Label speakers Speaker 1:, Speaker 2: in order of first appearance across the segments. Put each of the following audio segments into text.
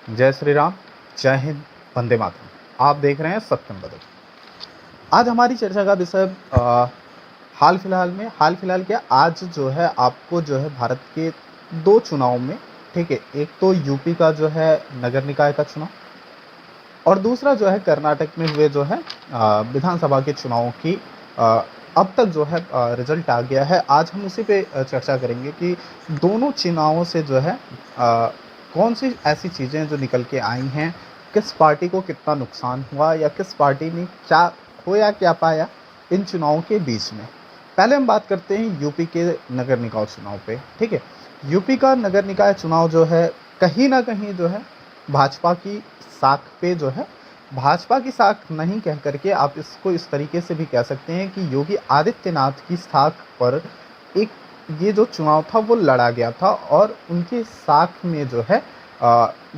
Speaker 1: जय श्री राम, जय हिंद, वंदे मातरम। आप देख रहे हैं सत्यम बदल। आज हमारी चर्चा का विषय हाल फिलहाल क्या आज जो है आपको जो है भारत के दो चुनाव में, ठीक है, एक तो यूपी का जो है नगर निकाय का चुनाव और दूसरा जो है कर्नाटक में हुए जो है विधानसभा के चुनावों की अब तक जो है रिजल्ट आ गया है। आज हम उसी पे चर्चा करेंगे कि दोनों चुनावों से जो है कौन सी ऐसी चीज़ें जो निकल के आई हैं, किस पार्टी को कितना नुकसान हुआ या किस पार्टी ने क्या खोया क्या पाया इन चुनावों के बीच में। पहले हम बात करते हैं यूपी के नगर निकाय चुनाव पे, ठीक है। यूपी का नगर निकाय चुनाव जो है कहीं ना कहीं जो है भाजपा की साख पे जो है, भाजपा की साख नहीं कह करके आप इसको इस तरीके से भी कह सकते हैं कि योगी आदित्यनाथ की साख पर एक ये जो चुनाव था वो लड़ा गया था और उनकी साख में जो है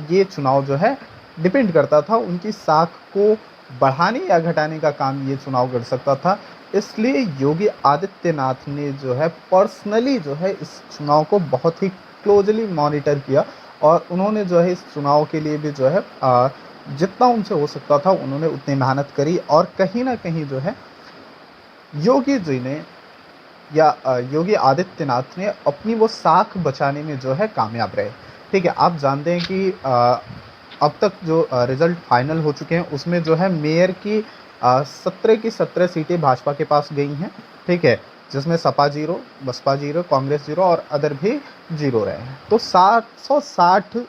Speaker 1: ये चुनाव जो है डिपेंड करता था, उनकी साख को बढ़ाने या घटाने का काम ये चुनाव कर सकता था। इसलिए योगी आदित्यनाथ ने जो है पर्सनली जो है इस चुनाव को बहुत ही क्लोजली मॉनिटर किया और उन्होंने जो है इस चुनाव के लिए भी जो है जितना उनसे हो सकता था उन्होंने उतनी मेहनत करी और कहीं ना कहीं जो है योगी जी ने या योगी आदित्यनाथ ने अपनी वो साख बचाने में जो है कामयाब रहे। ठीक है, आप जानते हैं कि अब तक जो रिजल्ट फाइनल हो चुके हैं उसमें जो है मेयर की 17 की 17 सीटें भाजपा के पास गई हैं, ठीक है, जिसमें Sapa zero, Basapa zero, Congress zero और अदर भी जीरो रहे हैं। तो 760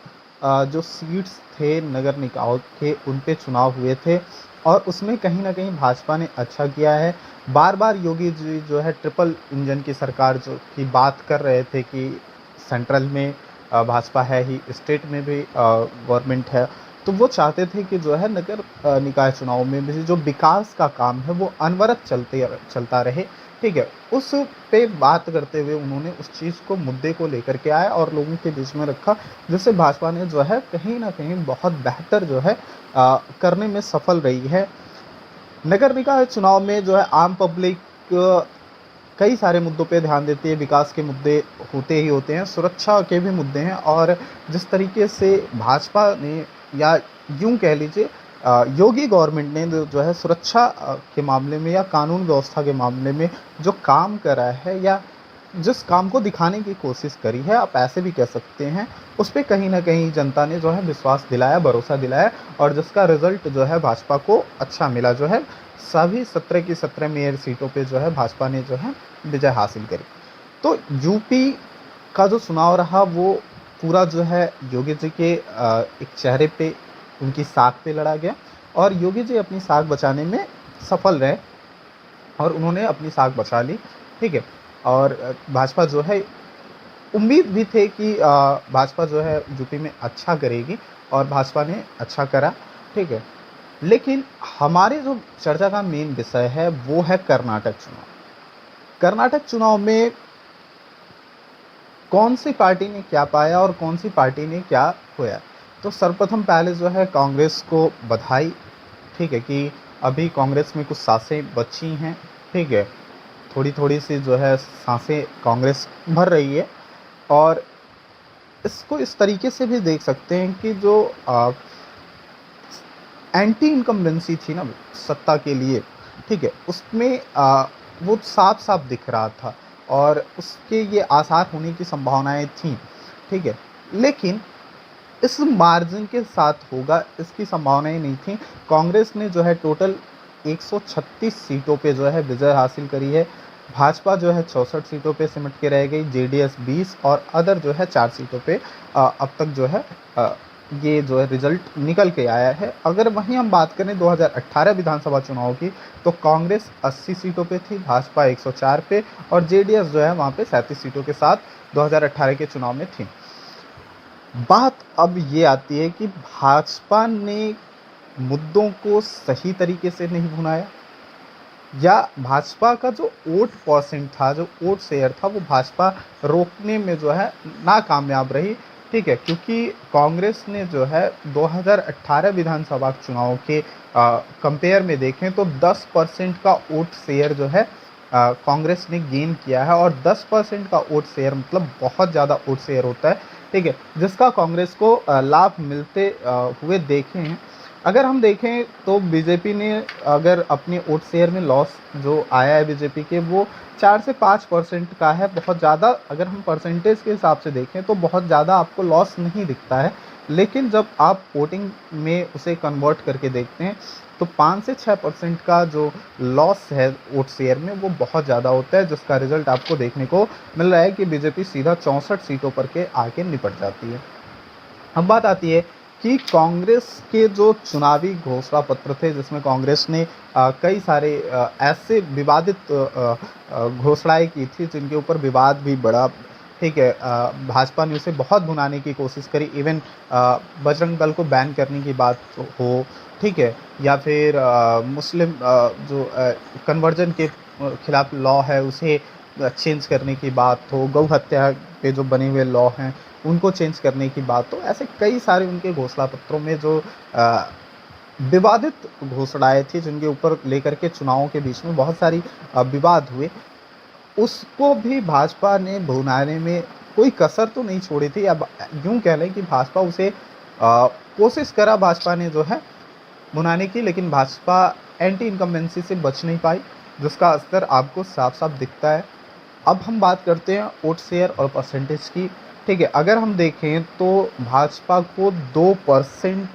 Speaker 1: जो सीट्स थे नगर निकाय के उन पे चुनाव हुए थे और उसमें कहीं ना कहीं भाजपा ने अच्छा किया है। बार बार योगी जी जो है ट्रिपल इंजन की सरकार जो की बात कर रहे थे कि सेंट्रल में भाजपा है ही, स्टेट में भी गवर्नमेंट है, तो वो चाहते थे कि जो है नगर निकाय चुनाव में भी जो विकास का काम है वो अनवरत चलता रहे। ठीक है, उस पे बात करते हुए उन्होंने उस चीज़ को मुद्दे को लेकर के आए और लोगों के बीच में रखा, जिससे भाजपा ने जो है कहीं ना कहीं बहुत बेहतर जो है करने में सफल रही है। नगर निकाय चुनाव में जो है आम पब्लिक कई सारे मुद्दों पे ध्यान देती है, विकास के मुद्दे होते ही होते हैं, सुरक्षा के भी मुद्दे हैं और जिस तरीके से भाजपा ने या यूं कह लीजिए योगी गवर्नमेंट ने जो है सुरक्षा के मामले में या कानून व्यवस्था के मामले में जो काम करा है या जिस काम को दिखाने की कोशिश करी है, आप ऐसे भी कह सकते हैं, उस पर कहीं ना कहीं जनता ने जो है विश्वास दिलाया, भरोसा दिलाया और जिसका रिजल्ट जो है भाजपा को अच्छा मिला। जो है सभी 17 की 17 मेयर सीटों पे जो है भाजपा ने जो है विजय हासिल करी। तो यूपी का जो चुनाव रहा वो पूरा जो है योगी जी के एक चेहरे पे, उनकी साख पे लड़ा गया और योगी जी अपनी साख बचाने में सफल रहे और उन्होंने अपनी साख बचा ली। ठीक है, और भाजपा जो है उम्मीद भी थे कि भाजपा जो है यूपी में अच्छा करेगी और भाजपा ने अच्छा करा। ठीक है, लेकिन हमारे जो चर्चा का मेन विषय है वो है कर्नाटक चुनाव। कर्नाटक चुनाव में कौन सी पार्टी ने क्या पाया और कौन सी पार्टी ने क्या खोया। तो सर्वप्रथम पहले जो है कांग्रेस को बधाई, ठीक है, कि अभी कांग्रेस में कुछ सांसें बची हैं। ठीक है, थोड़ी थोड़ी सी जो है सांसें कांग्रेस भर रही है और इसको इस तरीके से भी देख सकते हैं कि जो एंटी इनकम्बेंसी थी ना सत्ता के लिए, ठीक है, उसमें वो साफ साफ दिख रहा था और उसके ये आसार होने की संभावनाएं थी। ठीक है, लेकिन इस मार्जिन के साथ होगा इसकी संभावनाएं नहीं थी। कांग्रेस ने जो है टोटल 136 सीटों पे जो है विजय हासिल करी है, भाजपा जो है 64 सीटों पे सिमट के रह गई, जेडीएस 20 और अदर जो है 4 सीटों पे अब तक जो है ये जो है रिजल्ट निकल के आया है। अगर वहीं हम बात करें 2018 विधानसभा चुनाव की तो कांग्रेस 80 सीटों पे थी, भाजपा 104 पे और जेडीएस जो है वहाँ पे 37 सीटों के साथ 2018 के चुनाव में थी। बात अब ये आती है कि भाजपा ने मुद्दों को सही तरीके से नहीं भुनाया या भाजपा का जो वोट परसेंट था, जो वोट शेयर था, वो भाजपा रोकने में जो है नाकामयाब रही। ठीक है, क्योंकि कांग्रेस ने जो है 2018 विधानसभा चुनाव के कंपेयर में देखें तो 10% का वोट शेयर जो है कांग्रेस ने गेन किया है और 10% का वोट शेयर मतलब बहुत ज़्यादा वोट शेयर होता है। ठीक है, जिसका कांग्रेस को लाभ मिलते हुए देखे हैं। अगर हम देखें तो बीजेपी ने अगर अपने वोट शेयर में लॉस जो आया है बीजेपी के, वो 4 से 5% का है। बहुत ज़्यादा अगर हम परसेंटेज के हिसाब से देखें तो बहुत ज़्यादा आपको लॉस नहीं दिखता है, लेकिन जब आप वोटिंग में उसे कन्वर्ट करके देखते हैं तो 5 से 6% का जो लॉस है वोट शेयर में, वो बहुत ज़्यादा होता है, जिसका रिजल्ट आपको देखने को मिल रहा है कि बीजेपी सीधा 64 सीटों पर के आके निपट जाती है। अब बात आती है कि कांग्रेस के जो चुनावी घोषणा पत्र थे, जिसमें कांग्रेस ने कई सारे ऐसे विवादित घोषणाएं की थी जिनके ऊपर विवाद भी बढ़ा। ठीक है, भाजपा ने उसे बहुत भुनाने की कोशिश करी, इवन बजरंग दल को बैन करने की बात हो, ठीक है, या फिर मुस्लिम जो कन्वर्जन के खिलाफ लॉ है उसे चेंज करने की बात हो, गौ हत्या के जो बने हुए लॉ हैं उनको चेंज करने की बात हो, ऐसे कई सारे उनके घोषणा पत्रों में जो विवादित घोषणाएं थी जिनके ऊपर लेकर के चुनावों के बीच में बहुत सारी विवाद हुए, उसको भी भाजपा ने भुनाने में कोई कसर तो नहीं छोड़ी थी। अब यूं कह लें कि भाजपा उसे कोशिश करा भाजपा ने जो है भुनाने की, लेकिन भाजपा एंटी इनकम्बेंसी से बच नहीं पाई, जिसका असर आपको साफ साफ दिखता है। अब हम बात करते हैं वोट शेयर और परसेंटेज की। ठीक है, अगर हम देखें तो भाजपा को 2%,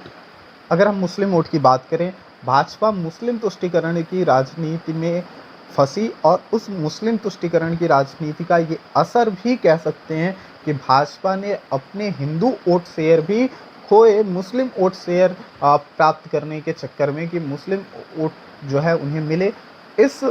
Speaker 1: अगर हम मुस्लिम वोट की बात करें, भाजपा मुस्लिम तुष्टीकरण की राजनीति में फंसी, और उस मुस्लिम तुष्टीकरण की राजनीति का ये असर भी कह सकते हैं कि भाजपा ने अपने हिंदू वोट शेयर भी खोए, मुस्लिम वोट शेयर प्राप्त करने के चक्कर में, कि मुस्लिम वोट जो है उन्हें मिले। इस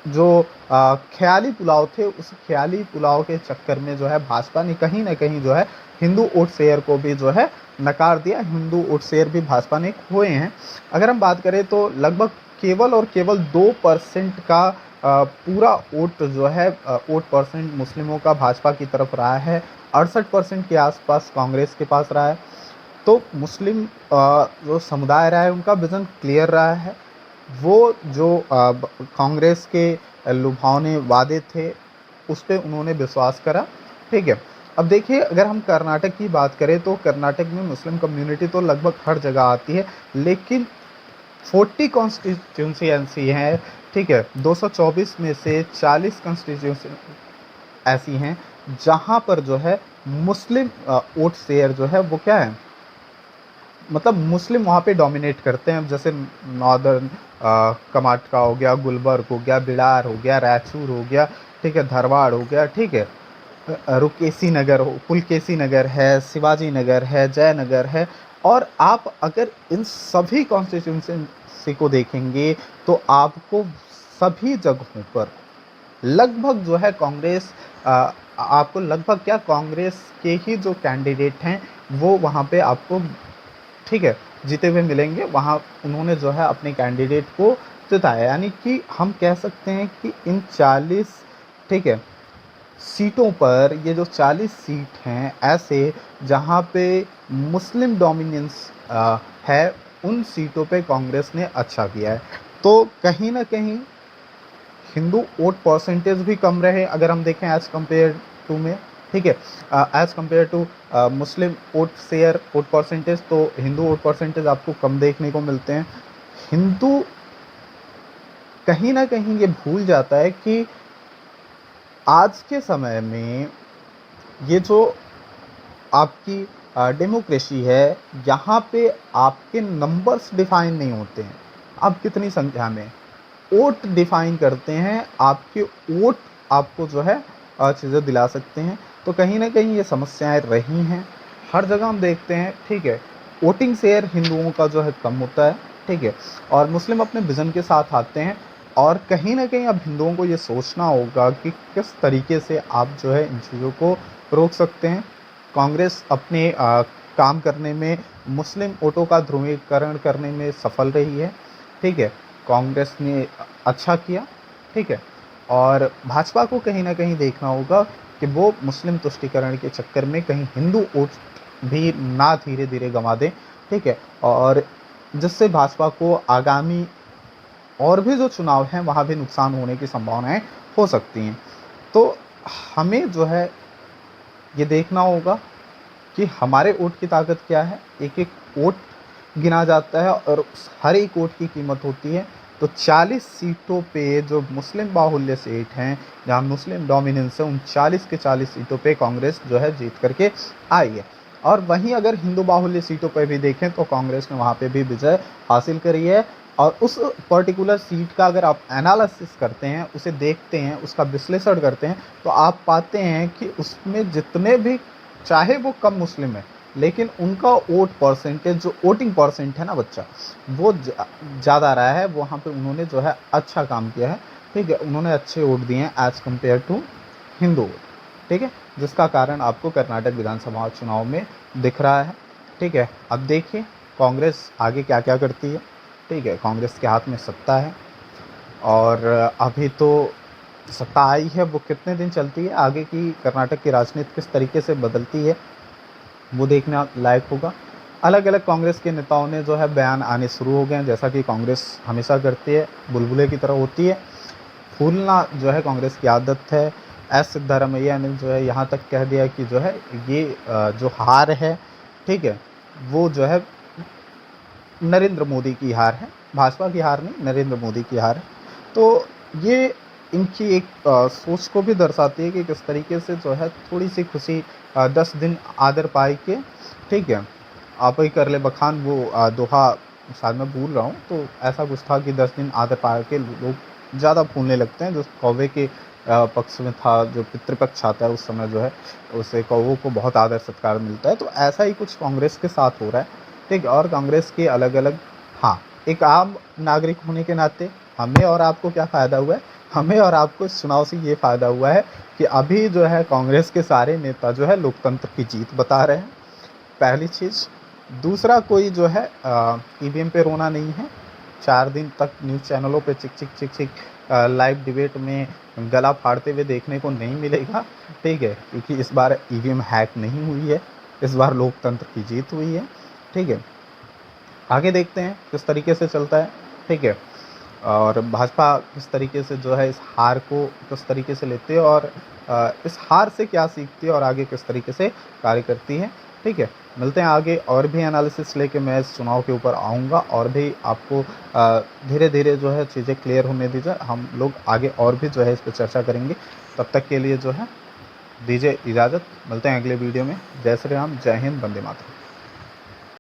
Speaker 1: जो ख्याली पुलाव थे, उस ख्याली पुलाव के चक्कर में जो है भाजपा ने कहीं ना कहीं जो है हिंदू वोट शेयर को भी जो है नकार दिया, हिंदू वोट शेयर भी भाजपा ने खोए हैं। अगर हम बात करें तो लगभग केवल और केवल 2% का पूरा वोट जो है वोट परसेंट मुस्लिमों का भाजपा की तरफ रहा है, 68% के आसपास कांग्रेस के पास रहा है। तो मुस्लिम जो समुदाय रहा है उनका विजन क्लियर रहा है, वो जो कांग्रेस के लुभावने वादे थे उस पर उन्होंने विश्वास करा। ठीक है, अब देखिए अगर हम कर्नाटक की बात करें तो कर्नाटक में मुस्लिम कम्युनिटी तो लगभग हर जगह आती है, लेकिन 40 कॉन्स्टिट्यूंसी हैं, ठीक है, 224 में से 40 कॉन्स्टिट्यूंसी ऐसी हैं जहां पर जो है मुस्लिम वोट शेयर जो है वो क्या है, मतलब मुस्लिम वहाँ पे डोमिनेट करते हैं। जैसे नॉर्दर्न कर्नाटका हो गया, गुलबर्ग हो गया, बिलार हो गया, रायचूर हो गया, ठीक है, धारवाड़ हो गया, ठीक है, रुकेसी नगर हो, पुलकेसी नगर है, शिवाजी नगर है, जयनगर है। और आप अगर इन सभी कॉन्स्टिट्यूंसी को देखेंगे तो आपको सभी जगहों पर लगभग जो है कांग्रेस आपको लगभग क्या कांग्रेस के ही जो कैंडिडेट हैं वो वहाँ पे आपको, ठीक है, जीते हुए मिलेंगे। वहाँ उन्होंने जो है अपने कैंडिडेट को जिताया, यानी कि हम कह सकते हैं कि इन 40, ठीक है, सीटों पर, ये जो 40 सीट हैं ऐसे जहाँ पे मुस्लिम डोमिनेंस है, उन सीटों पे कांग्रेस ने अच्छा किया है। तो कहीं ना कहीं हिंदू वोट परसेंटेज भी कम रहे अगर हम देखें एज कम्पेयर टू में, ठीक है, एज कम्पेयर टू मुस्लिम वोट शेयर वोट परसेंटेज, तो हिंदू वोट परसेंटेज आपको कम देखने को मिलते हैं। हिंदू कहीं ना कहीं ये भूल जाता है कि आज के समय में ये जो आपकी डेमोक्रेसी है, यहाँ पे आपके नंबर्स डिफाइन नहीं होते हैं, आप कितनी संख्या में वोट डिफाइन करते हैं, आपके वोट आपको जो है चीज़ें दिला सकते हैं। तो कहीं ना कहीं ये समस्याएं रही हैं, हर जगह हम देखते हैं, ठीक है, वोटिंग शेयर हिंदुओं का जो है कम होता है, ठीक है, और मुस्लिम अपने विजन के साथ आते हैं। और कहीं ना कहीं अब हिंदुओं को ये सोचना होगा कि किस तरीके से आप जो है इन चीज़ों को रोक सकते हैं। कांग्रेस अपने काम करने में, मुस्लिम वोटों का ध्रुवीकरण करने में सफल रही है, ठीक है, कांग्रेस ने अच्छा किया, ठीक है, और भाजपा को कहीं ना कहीं देखना होगा कि वो मुस्लिम तुष्टीकरण के चक्कर में कहीं हिंदू वोट भी ना धीरे धीरे गंवा दें, ठीक है, और जिससे भाजपा को आगामी और भी जो चुनाव हैं वहाँ भी नुकसान होने की संभावनाएं हो सकती हैं। तो हमें जो है ये देखना होगा कि हमारे वोट की ताकत क्या है। एक एक वोट गिना जाता है और हर एक वोट की कीमत होती है। तो 40 सीटों पे जो मुस्लिम बाहुल्य सीट हैं, जहाँ मुस्लिम डोमिनेंस है, उन 40 के 40 सीटों पे कांग्रेस जो है जीत करके आई है। और वहीं अगर हिंदू बाहुल्य सीटों पर भी देखें तो कांग्रेस ने वहाँ पे भी विजय हासिल करी है। और उस पर्टिकुलर सीट का अगर आप एनालिसिस करते हैं, उसे देखते हैं, उसका विश्लेषण करते हैं, तो आप पाते हैं कि उसमें जितने भी, चाहे वो कम मुस्लिम है, लेकिन उनका वोट परसेंटेज, जो वोटिंग परसेंट है ना बच्चा, वो ज़्यादा रहा है। वहाँ पे उन्होंने जो है अच्छा काम किया है, ठीक है, उन्होंने अच्छे वोट दिए हैं एज़ कम्पेयर टू हिंदू वोट, ठीक है, जिसका कारण आपको कर्नाटक विधानसभा चुनाव में दिख रहा है, ठीक है। अब देखिए कांग्रेस आगे क्या क्या करती है, ठीक है। कांग्रेस के हाथ में सत्ता है और अभी तो सत्ता आई है, वो कितने दिन चलती है, आगे की कर्नाटक की राजनीति किस तरीके से बदलती है, वो देखने लायक होगा। अलग अलग कांग्रेस के नेताओं ने जो है बयान आने शुरू हो गए हैं, जैसा कि कांग्रेस हमेशा करती है, बुलबुले की तरह होती है, फूलना जो है कांग्रेस की आदत है। एस सिद्धारमैया ने जो है यहाँ तक कह दिया कि जो है ये जो हार है, ठीक है, वो जो है नरेंद्र मोदी की हार है, भाजपा की हार नहीं, नरेंद्र मोदी की हार है। तो ये इनकी एक सोच को भी दर्शाती है कि किस तरीके से जो है थोड़ी सी खुशी 10 दिन आदर पाई के, ठीक है, आप ही कर ले बखान, वो दोहा शायद मैं भूल रहा हूँ, तो ऐसा कुछ था कि 10 दिन आदर पा के लोग ज़्यादा फूलने लगते हैं। जो कौवे के पक्ष में था, जो पितृपक्ष आता है, उस समय जो है उससे कौवों को बहुत आदर सत्कार मिलता है। तो ऐसा ही कुछ कांग्रेस के साथ हो रहा है, ठीक है। और कांग्रेस के अलग अलग, हाँ, एक आम नागरिक होने के नाते हमें और आपको क्या फ़ायदा हुआ है, हमें और आपको इस चुनाव से ये फ़ायदा हुआ है कि अभी जो है कांग्रेस के सारे नेता जो है लोकतंत्र की जीत बता रहे हैं, पहली चीज़। दूसरा, कोई जो है ईवीएम पे रोना नहीं है। 4 दिन तक न्यूज़ चैनलों पे चिक चिक चिक चिक लाइव डिबेट में गला फाड़ते हुए देखने को नहीं मिलेगा, ठीक है, क्योंकि इस बार ईवीएम हैक नहीं हुई है, इस बार लोकतंत्र की जीत हुई है, ठीक है। आगे देखते हैं किस तरीके से चलता है, ठीक है, और भाजपा किस तरीके से जो है इस हार को किस तरीके से लेती है और इस हार से क्या सीखती है और आगे किस तरीके से कार्य करती है, ठीक है। मिलते हैं आगे, और भी एनालिसिस लेके मैं इस चुनाव के ऊपर आऊँगा और भी आपको धीरे धीरे जो है चीज़ें क्लियर होने दीजिए। हम लोग आगे और भी जो है इस पर चर्चा करेंगे। तब तक के लिए जो है दीजिए इजाज़त, मिलते हैं अगले वीडियो में। जय श्री राम, जय हिंद, वंदे मातरम।